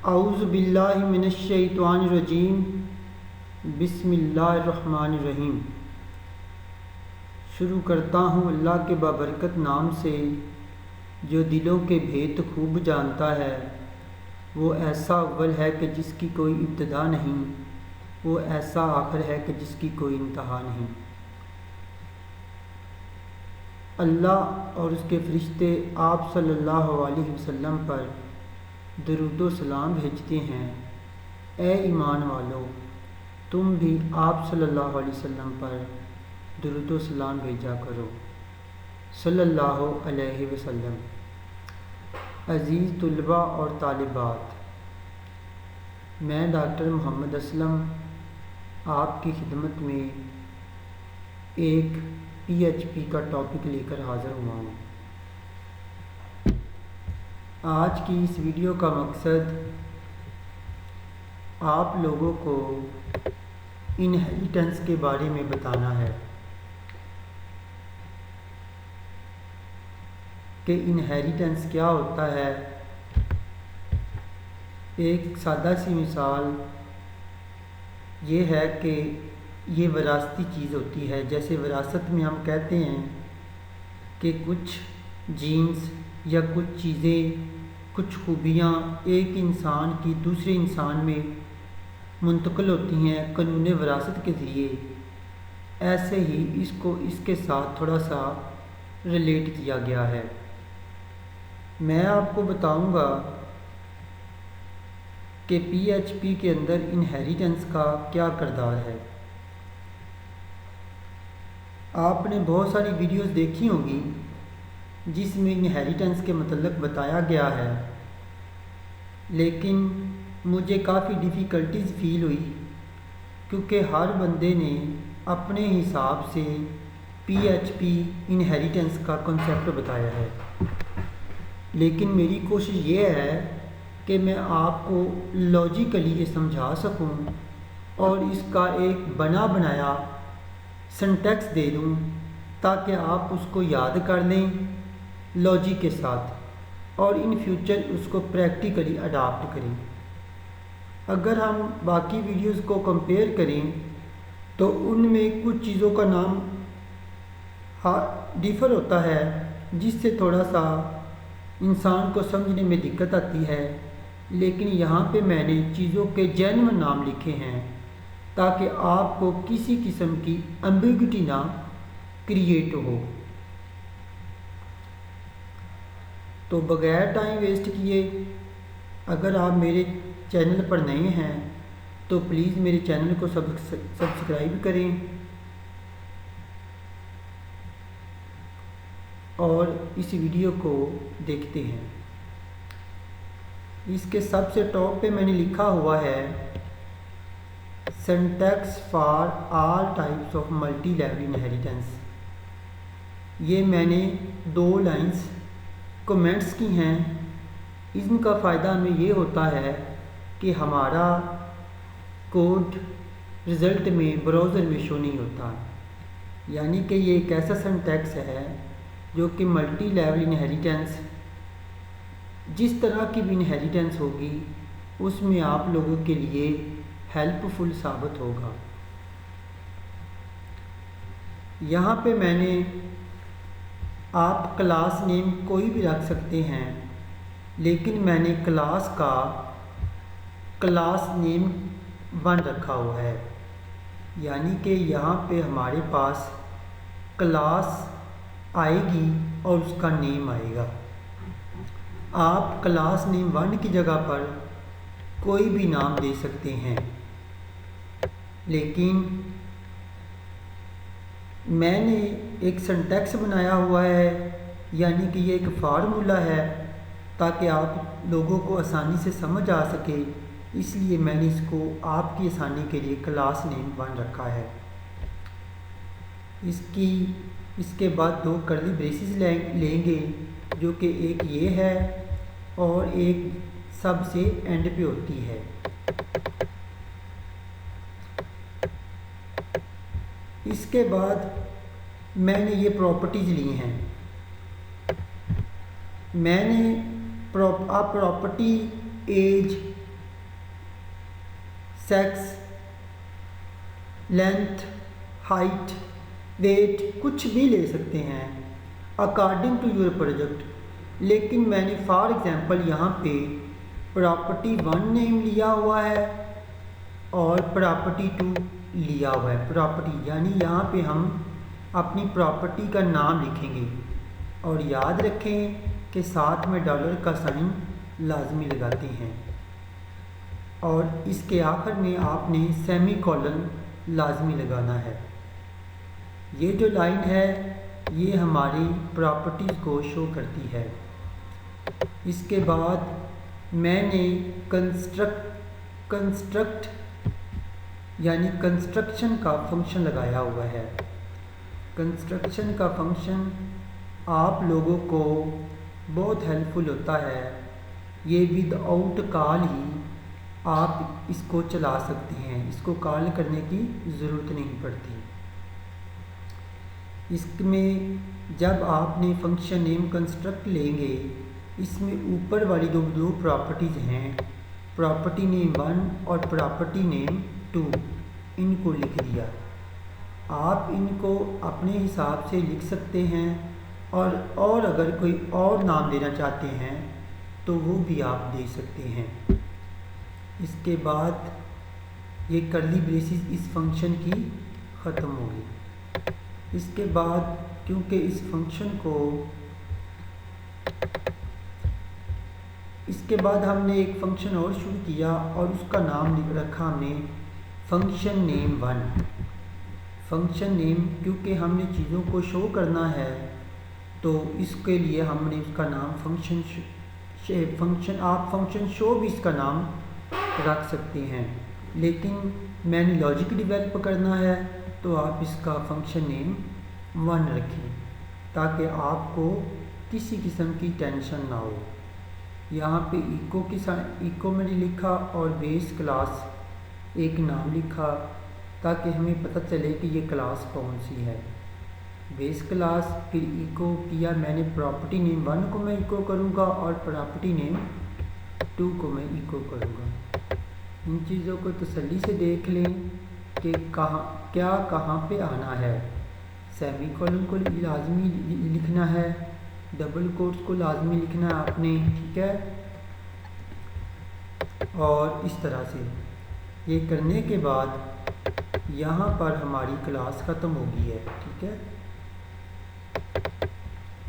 औज़ु बिल्लाहि मिनश्शैतानिर्रजीम बिस्मिल्लाहिर्रहमानिर्रहीम। शुरू करता हूँ अल्लाह के बाबरकत नाम से जो दिलों के भेद खूब जानता है। वो ऐसा अव्वल है कि जिसकी कोई इब्तिदा नहीं, वो ऐसा आखिर है कि जिसकी कोई इंतहा नहीं। अल्लाह और उसके फ़रिश्ते आप सल्लल्लाहु अलैहि वसल्लम पर दरूद व सलाम भेजते हैं। ए ईमान वालों, तुम भी आप सल्लल्लाहु अलैहि वसल्लम पर दरूद व सलाम भेजा करो सल्लल्लाहु अलैहि वसल्लम। अज़ीज़ तुलबा और तालिबात, मैं डॉक्टर मोहम्मद असलम आपकी खिदमत में एक PHP का टॉपिक लेकर हाज़िर हुआ हूँ। आज की इस वीडियो का मकसद आप लोगों को इनहेरिटेंस के बारे में बताना है कि इनहेरिटेंस क्या होता है। एक सादा सी मिसाल ये है कि ये विरासती चीज़ होती है। जैसे विरासत में हम कहते हैं कि कुछ जीन्स या कुछ चीज़ें, कुछ खूबियाँ एक इंसान की दूसरे इंसान में मुंतकिल होती हैं कानून विरासत के ज़रिए। ऐसे ही इसको इसके साथ थोड़ा सा रिलेट किया गया है। मैं आपको बताऊंगा कि PHP के अंदर इनहेरिटेंस का क्या किरदार है। आपने बहुत सारी वीडियोस देखी होंगी जिसमें इनहेरिटेंस के मतलब बताया गया है, लेकिन मुझे काफ़ी डिफ़िकल्टीज फ़ील हुई क्योंकि हर बंदे ने अपने हिसाब से PHP इनहेरिटेंस का कॉन्सेप्ट बताया है। लेकिन मेरी कोशिश ये है कि मैं आपको लॉजिकली ये समझा सकूं और इसका एक बना बनाया सिंटैक्स दे दूं ताकि आप उसको याद कर लें लॉजिक के साथ और इन फ्यूचर उसको प्रैक्टिकली अडॉप्ट करें। अगर हम बाकी वीडियोस को कंपेयर करें तो उनमें कुछ चीज़ों का नाम डिफ़र होता है जिससे थोड़ा सा इंसान को समझने में दिक्कत आती है। लेकिन यहाँ पे मैंने चीज़ों के जेन्युइन नाम लिखे हैं ताकि आपको किसी किस्म की एम्बिग्युइटी ना क्रिएट हो। तो बगैर टाइम वेस्ट किए, अगर आप मेरे चैनल पर नए हैं तो प्लीज़ मेरे चैनल को सब्सक्राइब करें और इस वीडियो को देखते हैं। इसके सबसे टॉप पे मैंने लिखा हुआ है syntax for all types of multi level inheritance. ये मैंने 2 लाइंस कमेंट्स की हैं। इनका फ़ायदा हमें ये होता है कि हमारा कोड रिज़ल्ट में ब्राउज़र में शो नहीं होता। यानी कि ये एक ऐसा सिंटैक्स है जो कि मल्टी लेवल इनहेरिटेंस, जिस तरह की भी इनहेरिटेंस होगी उसमें आप लोगों के लिए हेल्पफुल साबित होगा। यहाँ पे मैंने, आप क्लास नेम कोई भी रख सकते हैं, लेकिन मैंने क्लास का क्लास नेम 1 रखा हुआ है। यानी कि यहाँ पे हमारे पास क्लास आएगी और उसका नेम आएगा। आप क्लास नेम 1 की जगह पर कोई भी नाम दे सकते हैं, लेकिन मैंने एक सिंटैक्स बनाया हुआ है, यानी कि ये एक फार्मूला है ताकि आप लोगों को आसानी से समझ आ सके। इसलिए मैंने इसको आपकी आसानी के लिए क्लास नेम 1 रखा है। इसके बाद 2 कर्ली ब्रेसेस लेंगे जो कि एक ये है और एक सबसे एंड पे होती है। इसके बाद मैंने ये प्रॉपर्टीज़ ली हैं। मैंने property age sex, length, height, weight कुछ भी ले सकते हैं अकॉर्डिंग टू योर प्रोजेक्ट। लेकिन मैंने फॉर एग्ज़ाम्पल यहाँ पे प्रॉपर्टी 1 नेम लिया हुआ है और प्रॉपर्टी 2 लिया हुआ है। प्रॉपर्टी यानी यहाँ पे हम अपनी प्रॉपर्टी का नाम लिखेंगे और याद रखें कि साथ में डॉलर का साइन लाजमी लगाते हैं और इसके आखिर में आपने सेमी कॉलन लाजमी लगाना है। ये जो लाइन है ये हमारी प्रॉपर्टीज़ को शो करती है। इसके बाद मैंने कंस्ट्रक्ट यानी कंस्ट्रक्शन का फंक्शन लगाया हुआ है। कंस्ट्रक्शन का फंक्शन आप लोगों को बहुत हेल्पफुल होता है। ये विदाउट कॉल ही आप इसको चला सकते हैं, इसको कॉल करने की ज़रूरत नहीं पड़ती। इसमें जब आपने फंक्शन नेम कंस्ट्रक्ट लेंगे, इसमें ऊपर वाली दो प्रॉपर्टीज़ हैं, प्रॉपर्टी नेम 1 और प्रॉपर्टी नेम 2, इनको लिख दिया। आप इनको अपने हिसाब से लिख सकते हैं और अगर कोई और नाम देना चाहते हैं तो वो भी आप दे सकते हैं। इसके बाद ये कर्ली ब्रेसेस इस फंक्शन की ख़त्म होगी। इसके बाद क्योंकि इस फंक्शन को इसके बाद हमने एक फंक्शन और शुरू किया और उसका नाम रखा हमने फंक्शन नेम 1। फंक्शन नेम क्योंकि हमने चीज़ों को शो करना है तो इसके लिए हमने उसका नाम आप फंक्शन शो भी इसका नाम रख सकते हैं, लेकिन मैंने लॉजिक डेवलप करना है तो आप इसका फंक्शन नेम 1 रखें ताकि आपको किसी किस्म की टेंशन ना हो। यहाँ पे इको मैंने लिखा और बेस क्लास एक नाम लिखा ताकि हमें पता चले कि ये क्लास कौन सी है। बेस क्लास फिर इको किया मैंने, प्रॉपर्टी नेम 1 को मैं इको करूँगा और प्रॉपर्टी नेम 2 को मैं इको करूँगा। इन चीज़ों को तसल्ली से देख लें कि कहाँ पे आना है। सेमी कॉलन को लाजमी लिखना है, डबल कोट्स को लाजमी लिखना है आपने, ठीक है। और इस तरह से ये करने के बाद यहाँ पर हमारी क्लास ख़त्म होगी है, ठीक है।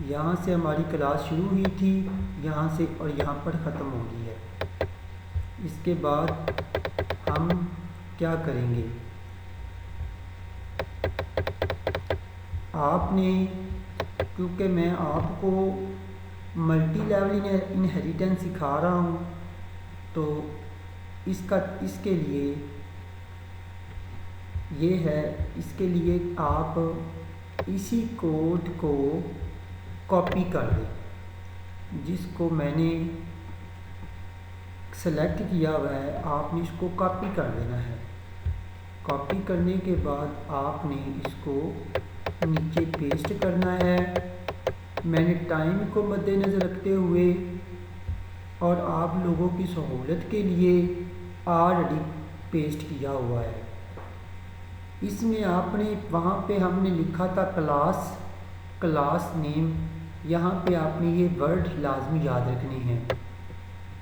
यहाँ से हमारी क्लास शुरू हुई थी, यहाँ से और यहाँ पर ख़त्म हो गई है। इसके बाद हम क्या करेंगे, आपने क्योंकि मैं आपको मल्टी लेवल इनहेरिटेंस सिखा रहा हूँ तो इसके लिए ये है, इसके लिए आप इसी कोड को कॉपी कर दें जिसको मैंने सेलेक्ट किया हुआ है, आपने इसको कॉपी कर देना है। कॉपी करने के बाद आपने इसको नीचे पेस्ट करना है। मैंने टाइम को मद्देनज़र रखते हुए और आप लोगों की सहूलत के लिए ऑलरेडी पेस्ट किया हुआ है। इसमें आपने वहाँ पे हमने लिखा था क्लास नेम, यहाँ पे आपने ये वर्ड लाजमी याद रखने हैं।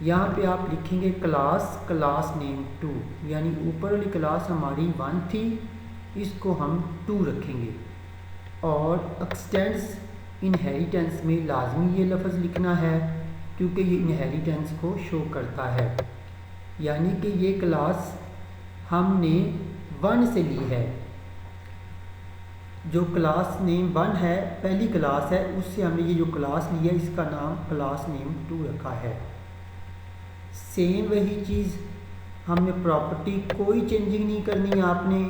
यहाँ पे आप लिखेंगे क्लास नेम 2, यानी ऊपर वाली क्लास हमारी 1 थी, इसको हम 2 रखेंगे। और एक्सटेंड्स इनहेरिटेंस में लाजमी ये लफ्ज़ लिखना है क्योंकि ये इनहेरिटेंस को शो करता है, यानी कि ये क्लास हमने 1 से ली है। जो क्लास नेम 1 है, पहली क्लास है, उससे हमने ये जो क्लास ली है इसका नाम क्लास नेम 2 रखा है। सेम वही चीज़ हमने प्रॉपर्टी कोई चेंजिंग नहीं करनी, आपने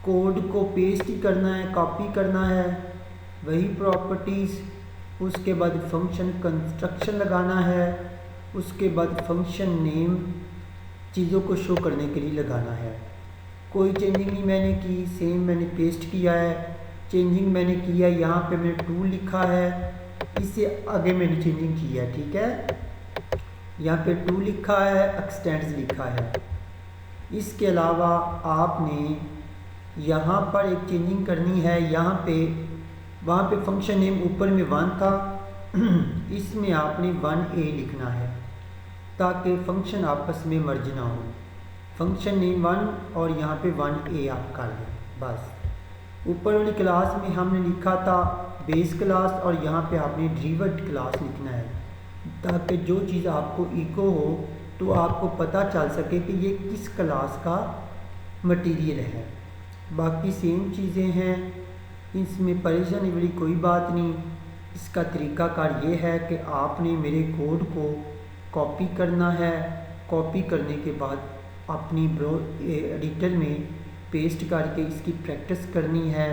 कोड को पेस्ट ही करना है, कॉपी करना है, वही प्रॉपर्टीज़। उसके बाद फंक्शन कंस्ट्रक्शन लगाना है, उसके बाद फंक्शन नेम चीज़ों को शो करने के लिए लगाना है। कोई चेंजिंग नहीं मैंने की, सेम मैंने पेस्ट किया है। चेंजिंग मैंने किया, यहाँ पे मैंने 2 लिखा है, इससे आगे मैंने चेंजिंग की है, ठीक है। यहाँ पे 2 लिखा है, एक्सटेंड्स लिखा है। इसके अलावा आपने यहाँ पर एक चेंजिंग करनी है। यहाँ पे वहाँ पे फंक्शन नेम ऊपर में 1 था इसमें आपने 1A लिखना है ताकि फंक्शन आपस में मर्ज ना हो। फंक्शन नेम 1 और यहाँ पे 1A आप कर दें बस। ऊपर वाली क्लास में हमने लिखा था बेस क्लास और यहाँ पे आपने ड्रीवर्ड क्लास लिखना है ताकि जो चीज़ आपको इको हो तो आपको पता चल सके कि ये किस क्लास का मटेरियल है। बाकी सेम चीज़ें हैं, इसमें परेशानी वाली कोई बात नहीं। इसका तरीक़ाकार ये है कि आपने मेरे कोड को कॉपी करना है। कॉपी करने के बाद अपनी एडिटर में पेस्ट करके इसकी प्रैक्टिस करनी है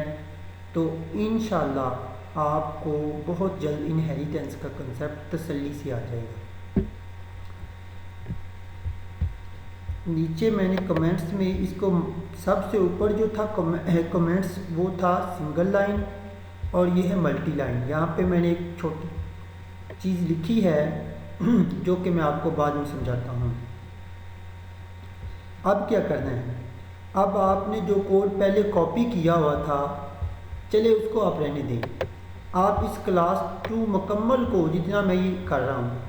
तो इंशाल्लाह आपको बहुत जल्द इनहेरिटेंस का कंसेप्ट तसल्ली से आ जाएगा। नीचे मैंने कमेंट्स में इसको सबसे ऊपर जो था कमेंट्स वो था सिंगल लाइन और ये है मल्टी लाइन। यहाँ पे मैंने एक छोटी चीज़ लिखी है जो कि मैं आपको बाद में समझाता हूँ। अब क्या करना है, अब आपने जो कोड पहले कॉपी किया हुआ था चले उसको आप रहने दें। आप इस क्लास 2 मुकम्मल को जितना मैं ये कर रहा हूँ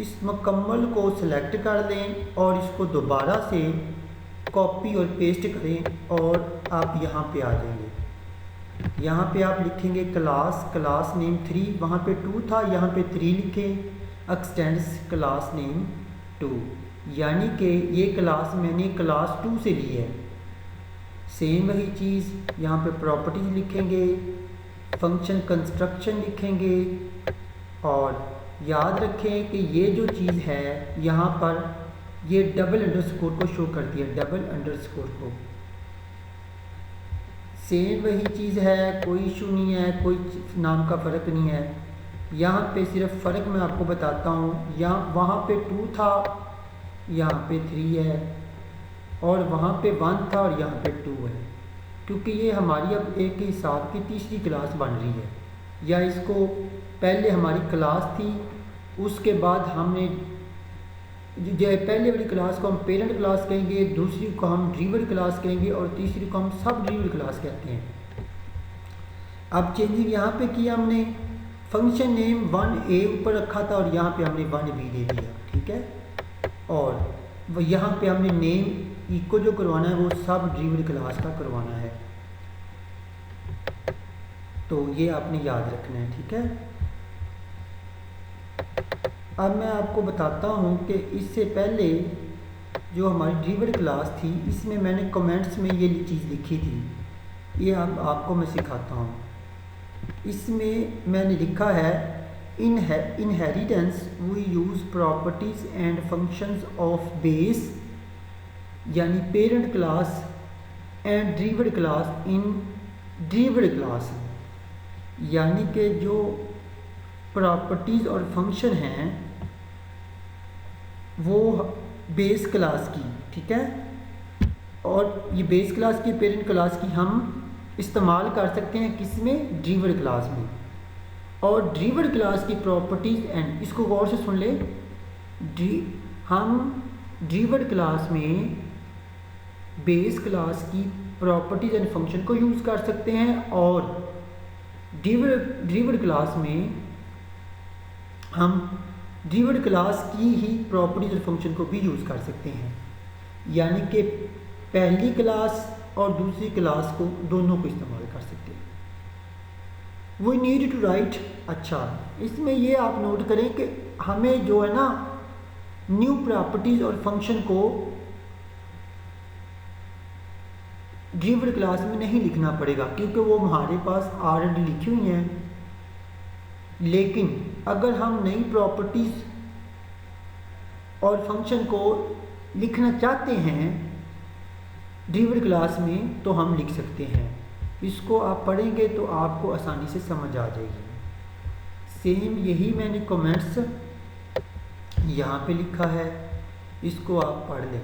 इस मुकम्मल को सिलेक्ट कर लें और इसको दोबारा से कॉपी और पेस्ट करें और आप यहाँ पे आ जाएंगे। यहाँ पे आप लिखेंगे क्लास नेम 3, वहाँ पे 2 था यहाँ पे 3 लिखें, एक्सटेंड्स क्लास नेम 2, यानी कि ये क्लास मैंने क्लास 2 से ली है। सेम वही चीज़ यहाँ पे प्रॉपर्टीज लिखेंगे, फंक्शन कंस्ट्रक्शन लिखेंगे और याद रखें कि ये जो चीज़ है यहाँ पर ये डबल अंडरस्कोर को शो करती है, डबल अंडरस्कोर को। सेम वही चीज़ है, कोई इशू नहीं है, कोई नाम का फ़र्क नहीं है। यहाँ पे सिर्फ फ़र्क मैं आपको बताता हूँ, यहाँ वहाँ पे 2 था यहाँ पे 3 है और वहाँ पे 1 था और यहाँ पे 2 है, क्योंकि ये हमारी अब एक के हिसाब की तीसरी क्लास बन रही है। या इसको पहले हमारी क्लास थी उसके बाद हमने जो पहले वाली क्लास को हम पेरेंट क्लास कहेंगे, दूसरी को हम ड्रीवर्ड क्लास कहेंगे और तीसरी को हम सब ड्रीवर्ड क्लास कहते हैं। अब चेंजिंग यहाँ पे किया हमने, फंक्शन नेम 1A ऊपर रखा था और यहाँ पे हमने 1B दे दिया, ठीक है। और यहाँ पे हमने नेम इको जो करवाना है वो सब ड्रीवर्ड क्लास का करवाना है, तो ये आपने याद रखना है, ठीक है। अब मैं आपको बताता हूँ कि इससे पहले जो हमारी ड्रीवर्ड क्लास थी इसमें मैंने कमेंट्स में ये चीज़ लिखी थी, ये आपको मैं सिखाता हूँ। इसमें मैंने लिखा है inheritance we use properties and functions of base यानी parent class and derived class in derived class, यानी कि जो प्रॉपर्टीज़ और फंक्शन हैं वो बेस क्लास की, ठीक है। और ये बेस क्लास की पेरेंट क्लास की हम इस्तेमाल कर सकते हैं किसमें, ड्रीवर्ड क्लास में। और ड्रीवर्ड क्लास की प्रॉपर्टीज़ एंड, इसको गौर से सुन ले, हम ड्रीवर्ड क्लास में बेस क्लास की प्रॉपर्टीज़ एंड फंक्शन को यूज़ कर सकते हैं और ड्रीवर्ड क्लास में हम ड्रीवर्ड क्लास की ही प्रॉपर्टीज और फंक्शन को भी यूज़ कर सकते हैं, यानी कि पहली क्लास और दूसरी क्लास को दोनों को इस्तेमाल कर सकते हैं। वी नीड टू राइट, अच्छा इसमें ये आप नोट करें कि हमें जो है ना न्यू प्रॉपर्टीज और फंक्शन को ड्रीवर्ड क्लास में नहीं लिखना पड़ेगा क्योंकि वो हमारे पास ऑलरेडी लिखी हुई हैं। लेकिन अगर हम नई प्रॉपर्टीज़ और फंक्शन को लिखना चाहते हैं ड्रीवर्ड क्लास में तो हम लिख सकते हैं। इसको आप पढ़ेंगे तो आपको आसानी से समझ आ जाएगी। सेम यही मैंने कमेंट्स यहाँ पे लिखा है, इसको आप पढ़ लें।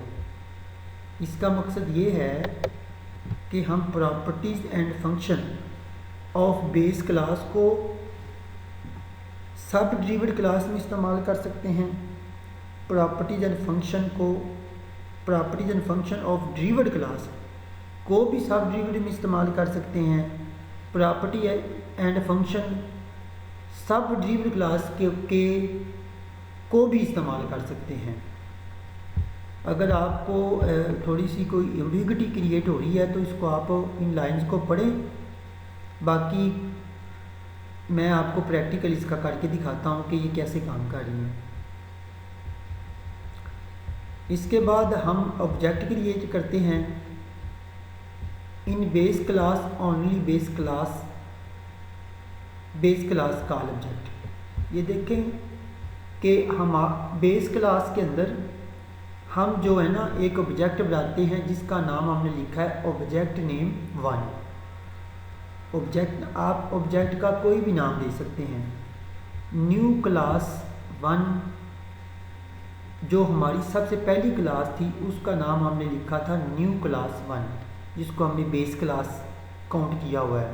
इसका मकसद ये है कि हम properties and function of base class को सब ड्रीवर्ड क्लास में इस्तेमाल कर सकते हैं, प्रॉपर्टीज़ एंड फंक्शन को properties and function of derived class को भी सब ड्रीवर्ड में इस्तेमाल कर सकते हैं। प्रॉपर्टी एंड फंक्शन सब ड्रीवर्ड क्लास के को भी इस्तेमाल कर सकते हैं। अगर आपको थोड़ी सी कोई एम्बिग्युइटी क्रिएट हो रही है तो इसको आप इन लाइंस को पढ़ें, बाकी मैं आपको प्रैक्टिकल इसका करके दिखाता हूँ कि ये कैसे काम कर रही है। इसके बाद हम ऑब्जेक्ट क्रिएट करते हैं in base class only base class call object. ये देखें कि हम बेस क्लास के अंदर हम जो है ना एक ऑब्जेक्ट बनाते हैं जिसका नाम हमने लिखा है ऑब्जेक्ट नेम 1। ऑब्जेक्ट आप ऑब्जेक्ट का कोई भी नाम दे सकते हैं। न्यू क्लास 1 जो हमारी सबसे पहली क्लास थी उसका नाम हमने लिखा था न्यू क्लास 1, जिसको हमने बेस क्लास काउंट किया हुआ है।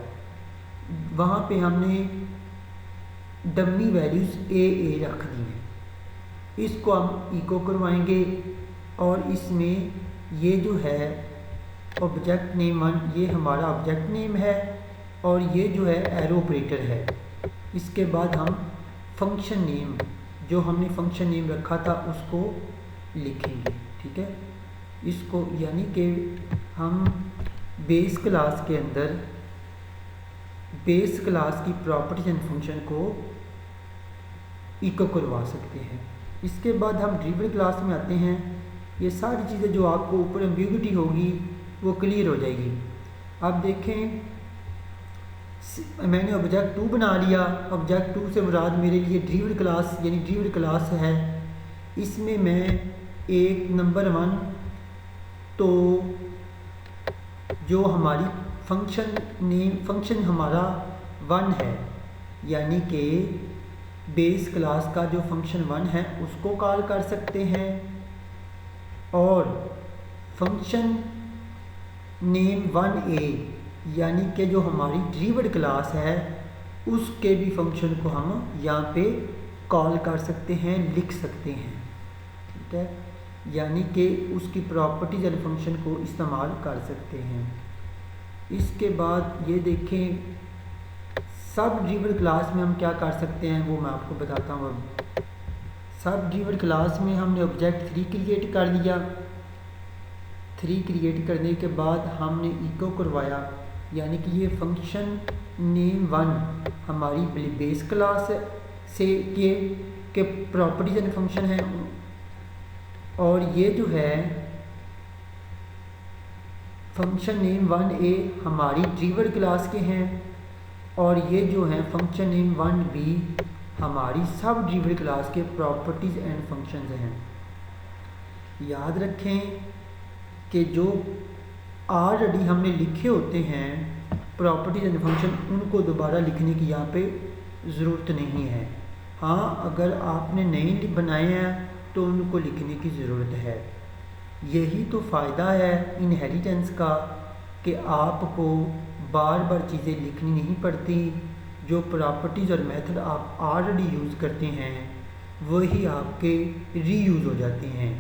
वहाँ पे हमने डमी वैल्यूज़ ए रख दी हैं। इसको हम इको करवाएंगे और इसमें ये जो है ऑब्जेक्ट नेम 1 ये हमारा ऑब्जेक्ट नेम है और ये जो है एरो ऑपरेटर है। इसके बाद हम फंक्शन नेम जो हमने फंक्शन नेम रखा था उसको लिखेंगे, ठीक है। इसको यानी कि हम बेस क्लास के अंदर बेस क्लास की प्रॉपर्टीज एंड फंक्शन को इको करवा सकते हैं। इसके बाद हम ड्रीवर्ड क्लास में आते हैं। ये सारी चीज़ें जो आपको ऊपर एम्बिग्युइटी होगी वो क्लियर हो जाएगी। अब देखें मैंने ऑब्जेक्ट 2 बना लिया। ऑब्जेक्ट 2 से मुराद मेरे लिए ड्रीवर्ड क्लास यानी ड्रीवर्ड क्लास है। इसमें मैं एक नंबर 1 तो जो हमारी फंक्शन हमारा 1 है यानी कि बेस क्लास का जो फंक्शन 1 है उसको कॉल कर सकते हैं और फंक्शन नेम 1a यानी कि जो हमारी ड्रीवर्ड क्लास है उसके भी फंक्शन को हम यहाँ पे कॉल कर सकते हैं, लिख सकते हैं, ठीक है। यानी कि उसकी प्रॉपर्टीज एंड फंक्शन को इस्तेमाल कर सकते हैं। इसके बाद ये देखें सब ड्रीवर्ड क्लास में हम क्या कर सकते हैं वो मैं आपको बताता हूँ। अब सब ड्रीवर्ड क्लास में हमने ऑब्जेक्ट 3 क्रिएट कर लिया। 3 क्रिएट करने के बाद हमने इको करवाया यानी कि ये फंक्शन नेम 1 हमारी बेस क्लास से के प्रॉपर्टीज एंड फंक्शन है और ये जो है फंक्शन नेम 1a हमारी ड्रीवर्ड क्लास के हैं और ये जो है फंक्शन नेम 1b हमारी सब ड्रीवर्ड क्लास के प्रॉपर्टीज़ एंड फंक्शंस हैं। याद रखें कि जो ऑलरेडी हमने लिखे होते हैं प्रॉपर्टीज़ एंड फंक्शन उनको दोबारा लिखने की यहाँ पे ज़रूरत नहीं है। हाँ, अगर आपने नए बनाए हैं तो उनको लिखने की ज़रूरत है। यही तो फ़ायदा है इनहेरिटेंस का कि आपको बार बार चीज़ें लिखनी नहीं पड़ती। जो प्रॉपर्टीज़ और मेथड आप ऑलरेडी यूज़ करते हैं वही आपके रीयूज़ हो जाते हैं,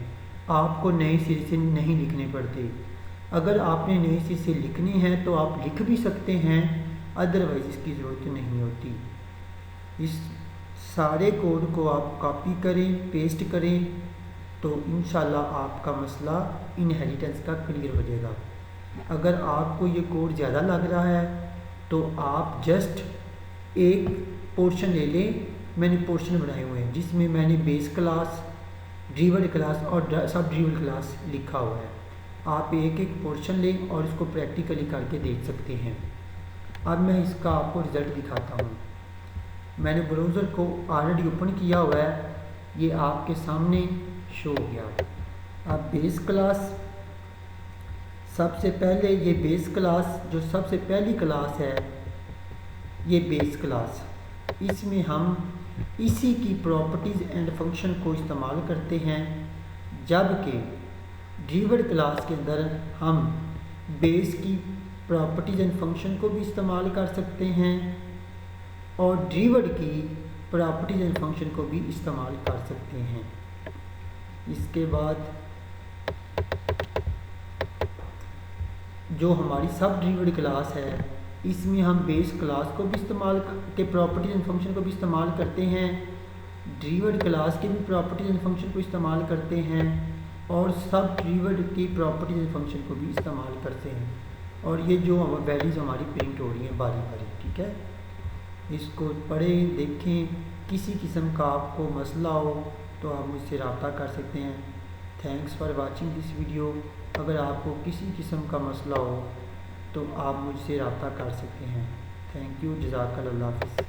आपको नए सिरे से नहीं लिखने पड़ते। अगर आपने नए सिरे से लिखने हैं तो आप लिख भी सकते हैं, अदरवाइज़ इसकी ज़रूरत नहीं होती। इस सारे कोड को आप कॉपी करें, पेस्ट करें तो इंशाल्लाह आपका मसला इनहेरिटेंस का क्लियर हो जाएगा। अगर आपको ये कोड ज़्यादा लग रहा है तो आप जस्ट एक पोर्शन ले लें। मैंने पोर्शन बनाए हुए हैं जिसमें मैंने बेस क्लास, ड्रीवर्ड क्लास और सब ड्रीवर्ड क्लास लिखा हुआ है। आप एक एक पोर्शन लें और इसको प्रैक्टिकली करके देख सकते हैं। अब मैं इसका आपको रिज़ल्ट दिखाता हूँ। मैंने ब्राउज़र को ऑलरेडी ओपन किया हुआ है, ये आपके सामने शो हो गया। अब बेस क्लास सबसे पहले ये बेस क्लास जो सबसे पहली क्लास है ये बेस क्लास, इसमें हम इसी की प्रॉपर्टीज़ एंड फंक्शन को इस्तेमाल करते हैं। जबकि ड्रीवर्ड क्लास के अंदर हम बेस की प्रॉपर्टीज़ एंड फंक्शन को भी इस्तेमाल कर सकते हैं और ड्रीवर्ड की प्रॉपर्टीज़ एंड फंक्शन को भी इस्तेमाल कर सकते हैं। इसके बाद जो हमारी सब ड्रीवर्ड क्लास है, इसमें हम बेस क्लास को भी इस्तेमाल के प्रॉपर्टीज एंड फंक्शन को भी इस्तेमाल करते हैं, ड्रीवर्ड क्लास के भी प्रॉपर्टीज एंड फंक्शन को इस्तेमाल करते हैं, और सब ड्रीवर्ड की प्रॉपर्टीज एंड फंक्शन को भी इस्तेमाल करते हैं। और ये जो वैल्यूज़ हमारी प्रिंट हो रही हैं बारी बारी, ठीक है। इसको पढ़ें, देखें। किसी किस्म का आपको मसला हो तो आप मुझसे रब्ता कर सकते हैं। Thanks for watching this video. अगर आपको किसी किस्म का मसला हो तो आप मुझसे रब्ता कर सकते हैं। Thank you. जज़ाकल्लाह। हाफ़िज़।